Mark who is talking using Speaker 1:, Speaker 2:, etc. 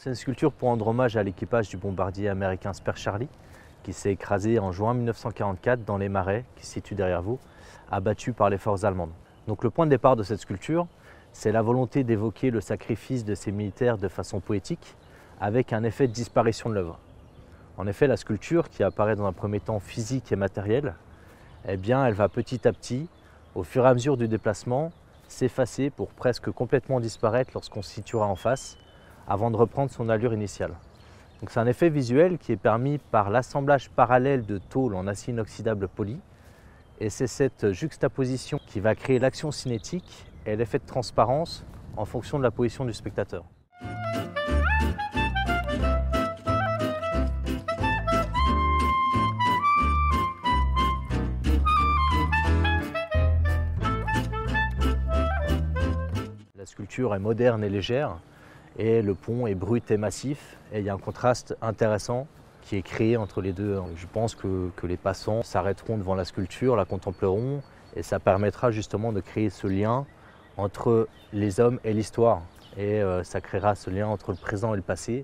Speaker 1: C'est une sculpture pour rendre hommage à l'équipage du bombardier américain Sper Charlie qui s'est écrasé en juin 1944 dans les marais qui se situent derrière vous, abattu par les forces allemandes. Donc le point de départ de cette sculpture, c'est la volonté d'évoquer le sacrifice de ces militaires de façon poétique avec un effet de disparition de l'œuvre. En effet, la sculpture, qui apparaît dans un premier temps physique et matérielle, eh bien, elle va petit à petit, au fur et à mesure du déplacement, s'effacer pour presque complètement disparaître lorsqu'on se situera en face, avant de reprendre son allure initiale. Donc c'est un effet visuel qui est permis par l'assemblage parallèle de tôles en acier inoxydable poli, et c'est cette juxtaposition qui va créer l'action cinétique et l'effet de transparence en fonction de la position du spectateur. La sculpture est moderne et légère, et le pont est brut et massif, et il y a un contraste intéressant qui est créé entre les deux. Je pense que les passants s'arrêteront devant la sculpture, la contempleront, et ça permettra justement de créer ce lien entre les hommes et l'histoire. Et ça créera ce lien entre le présent et le passé.